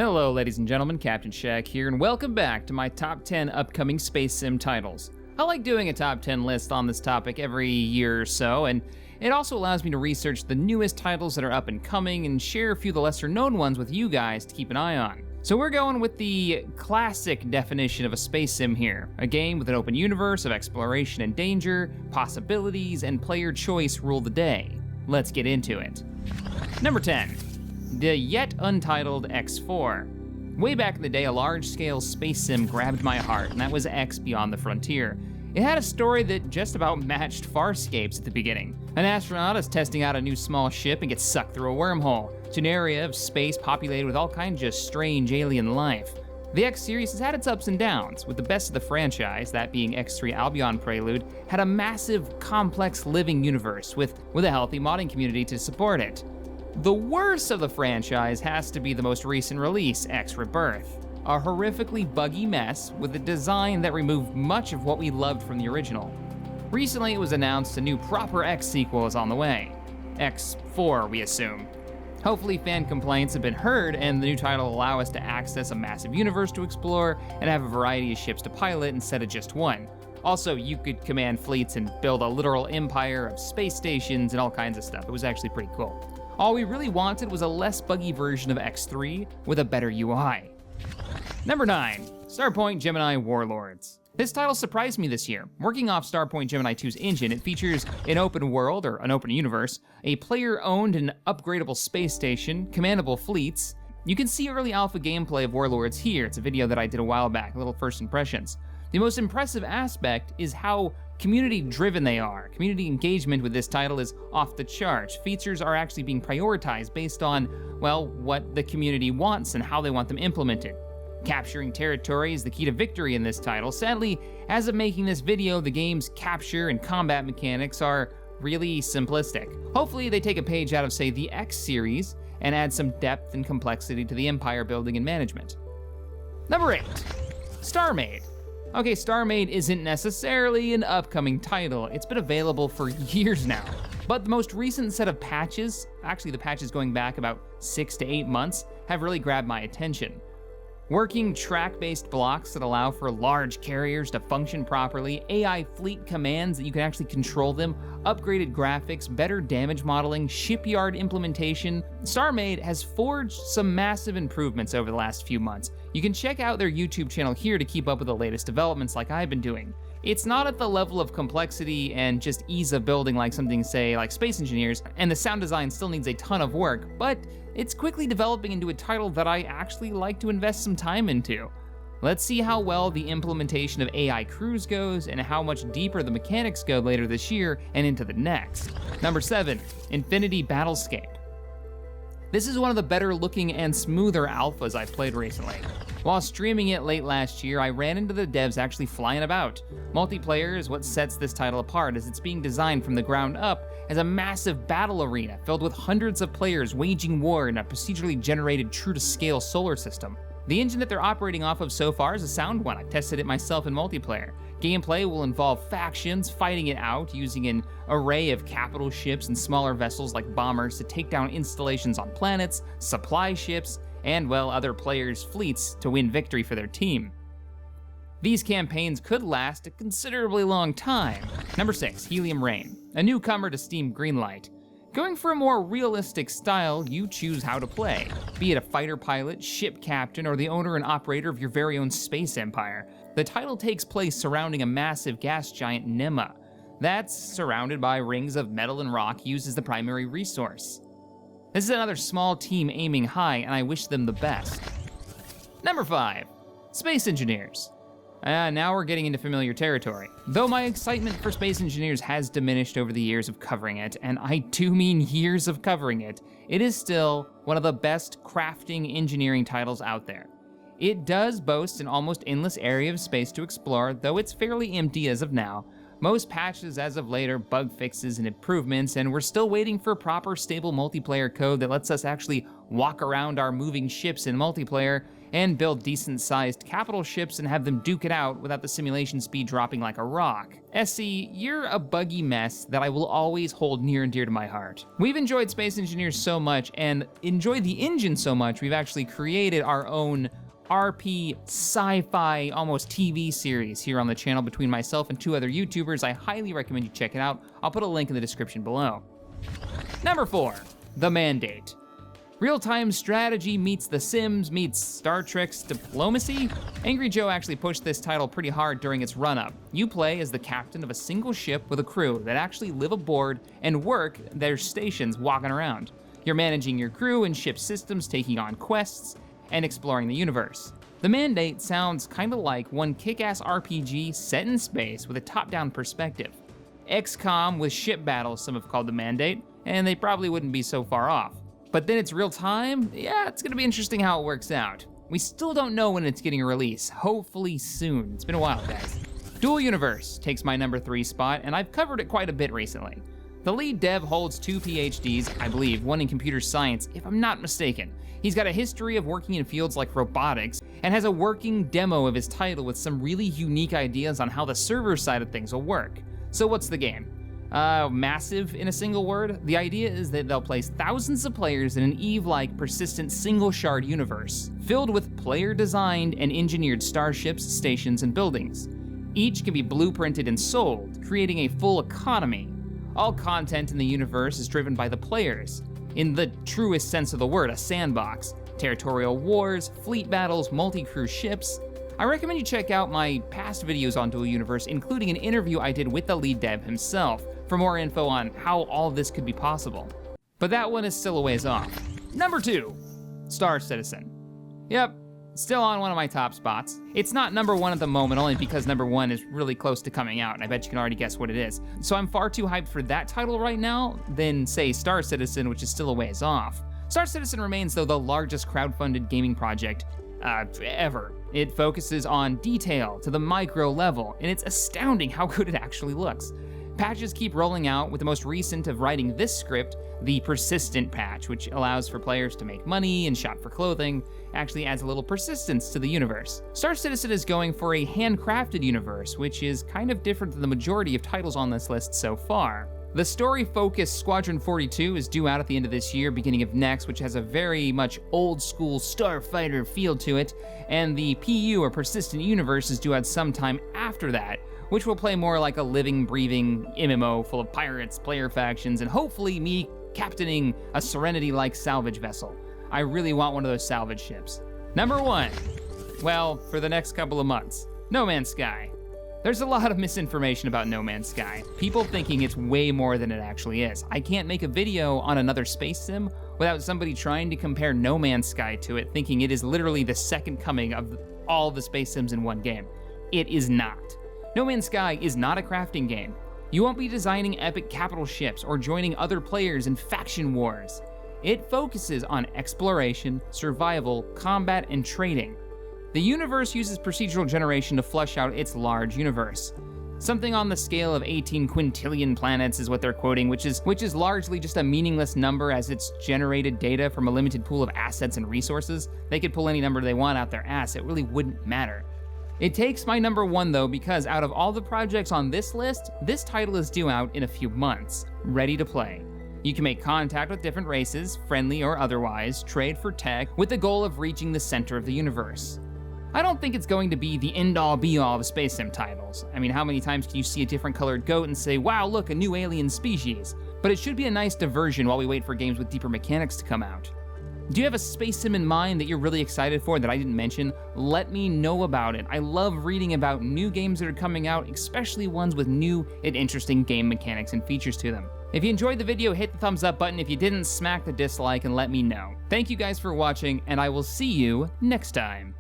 Hello ladies and gentlemen, CaptainShacks here, and welcome back to my top 10 upcoming space sim titles. I like doing a top 10 list on this topic every year or so, and it also allows me to research the newest titles that are up and coming and share a few of the lesser known ones with you guys to keep an eye on. So we're going with the classic definition of a space sim here, a game with an open universe of exploration and danger, possibilities, and player choice rule the day. Let's get into it. Number 10. The yet untitled X4. Way back in the day, a large-scale space sim grabbed my heart, and that was X Beyond the Frontier. It had a story that just about matched Farscape's at the beginning. An astronaut is testing out a new small ship and gets sucked through a wormhole to an area of space populated with all kinds of strange alien life. The X series has had its ups and downs, with the best of the franchise, that being X3 Albion Prelude, had a massive, complex living universe with a healthy modding community to support it. The worst of the franchise has to be the most recent release, X Rebirth. A horrifically buggy mess with a design that removed much of what we loved from the original. Recently it was announced a new proper X sequel is on the way. X4, we assume. Hopefully fan complaints have been heard and the new title will allow us to access a massive universe to explore and have a variety of ships to pilot instead of just one. Also, you could command fleets and build a literal empire of space stations and all kinds of stuff. It was actually pretty cool. All we really wanted was a less buggy version of X3 with a better UI. Number 9, Starpoint Gemini Warlords. This title surprised me this year. Working off Starpoint Gemini 2's engine, it features an open world, or an open universe, a player-owned and upgradable space station, commandable fleets. You can see early alpha gameplay of Warlords here. It's a video that I did a while back, little first impressions. The most impressive aspect is how community-driven they are. Community engagement with this title is off the charts. Features are actually being prioritized based on, well, what the community wants and how they want them implemented. Capturing territory is the key to victory in this title. Sadly, as of making this video, the game's capture and combat mechanics are really simplistic. Hopefully they take a page out of, say, the X series and add some depth and complexity to the empire building and management. Number 8, StarMade. Okay, StarMade isn't necessarily an upcoming title. It's been available for years now. But the most recent set of patches, actually the patches going back about 6 to 8 months, have really grabbed my attention. Working track-based blocks that allow for large carriers to function properly, AI fleet commands that you can actually control them, upgraded graphics, better damage modeling, shipyard implementation. StarMade has forged some massive improvements over the last few months. You can check out their YouTube channel here to keep up with the latest developments like I've been doing. It's not at the level of complexity and just ease of building like something, say, like Space Engineers, and the sound design still needs a ton of work, but it's quickly developing into a title that I actually like to invest some time into. Let's see how well the implementation of AI crews goes and how much deeper the mechanics go later this year and into the next. Number 7, Infinity Battlescape. This is one of the better looking and smoother alphas I've played recently. While streaming it late last year, I ran into the devs actually flying about. Multiplayer is what sets this title apart, as it's being designed from the ground up as a massive battle arena filled with hundreds of players waging war in a procedurally generated true-to-scale solar system. The engine that they're operating off of so far is a sound one. I've tested it myself in multiplayer. Gameplay will involve factions fighting it out using an array of capital ships and smaller vessels like bombers to take down installations on planets, supply ships, and, well, other players' fleets to win victory for their team. These campaigns could last a considerably long time. Number 6, Helium Rain, a newcomer to Steam Greenlight. Going for a more realistic style, you choose how to play, be it a fighter pilot, ship captain, or the owner and operator of your very own space empire. The title takes place surrounding a massive gas giant Nema that's surrounded by rings of metal and rock used as the primary resource. This is another small team aiming high, and I wish them the best. Number 5, Space Engineers. Now we're getting into familiar territory. Though my excitement for Space Engineers has diminished over the years of covering it, and I do mean years of covering it, it is still one of the best crafting engineering titles out there. It does boast an almost endless area of space to explore, though it's fairly empty as of now, Most patches as of late are bug fixes and improvements, and we're still waiting for proper stable multiplayer code that lets us actually walk around our moving ships in multiplayer and build decent-sized capital ships and have them duke it out without the simulation speed dropping like a rock. SC, you're a buggy mess that I will always hold near and dear to my heart. We've enjoyed Space Engineers so much and enjoyed the engine so much, we've actually created our own RP sci-fi, almost TV series here on the channel between myself and 2 other YouTubers. I highly recommend you check it out. I'll put a link in the description below. Number 4, The Mandate. Real-time strategy meets The Sims meets Star Trek's diplomacy? Angry Joe actually pushed this title pretty hard during its run-up. You play as the captain of a single ship with a crew that actually live aboard and work their stations walking around. You're managing your crew and ship systems, taking on quests, and exploring the universe. The Mandate sounds kinda like one kick-ass RPG set in space with a top-down perspective. XCOM with ship battles, some have called the Mandate, and they probably wouldn't be so far off. But then it's real time? Yeah, it's gonna be interesting how it works out. We still don't know when it's getting a release. Hopefully soon. It's been a while, guys. Dual Universe takes my number 3 spot, and I've covered it quite a bit recently. The lead dev holds 2 PhDs, I believe, one in computer science, if I'm not mistaken. He's got a history of working in fields like robotics, and has a working demo of his title with some really unique ideas on how the server side of things will work. So what's the game? Massive in a single word? The idea is that they'll place thousands of players in an EVE-like persistent single-shard universe, filled with player-designed and engineered starships, stations, and buildings. Each can be blueprinted and sold, creating a full economy. All content in the universe is driven by the players. In the truest sense of the word, a sandbox. Territorial wars, fleet battles, multi-crew ships. I recommend you check out my past videos on Dual Universe, including an interview I did with the lead dev himself, for more info on how all this could be possible. But that one is still a ways off. Number 2, Star Citizen. Yep, still on one of my top spots. It's not number 1 at the moment, only because number 1 is really close to coming out, and I bet you can already guess what it is. So I'm far too hyped for that title right now than, say, Star Citizen, which is still a ways off. Star Citizen remains, though, the largest crowdfunded gaming project ever. It focuses on detail to the micro level, and it's astounding how good it actually looks. Patches keep rolling out, with the most recent of writing this script, the Persistent patch, which allows for players to make money and shop for clothing, actually adds a little persistence to the universe. Star Citizen is going for a handcrafted universe, which is kind of different than the majority of titles on this list so far. The story-focused Squadron 42 is due out at the end of this year, beginning of next, which has a very much old-school starfighter feel to it, and the PU, or Persistent Universe, is due out sometime after that, which will play more like a living, breathing MMO full of pirates, player factions, and hopefully me captaining a Serenity-like salvage vessel. I really want one of those salvage ships. Number 1, well, for the next couple of months, No Man's Sky. There's a lot of misinformation about No Man's Sky, people thinking it's way more than it actually is. I can't make a video on another space sim without somebody trying to compare No Man's Sky to it, thinking it is literally the second coming of all the space sims in one game. It is not. No Man's Sky is not a crafting game. You won't be designing epic capital ships or joining other players in faction wars. It focuses on exploration, survival, combat, and trading. The universe uses procedural generation to flesh out its large universe. Something on the scale of 18 quintillion planets is what they're quoting, which is largely just a meaningless number, as it's generated data from a limited pool of assets and resources. They could pull any number they want out their ass, it really wouldn't matter. It takes my number 1 though, because out of all the projects on this list, this title is due out in a few months, ready to play. You can make contact with different races, friendly or otherwise, trade for tech, with the goal of reaching the center of the universe. I don't think it's going to be the end-all be-all of space sim titles. I mean, how many times can you see a different colored goat and say, wow, look, a new alien species? But it should be a nice diversion while we wait for games with deeper mechanics to come out. Do you have a space sim in mind that you're really excited for that I didn't mention? Let me know about it. I love reading about new games that are coming out, especially ones with new and interesting game mechanics and features to them. If you enjoyed the video, hit the thumbs up button. If you didn't, smack the dislike and let me know. Thank you guys for watching, and I will see you next time.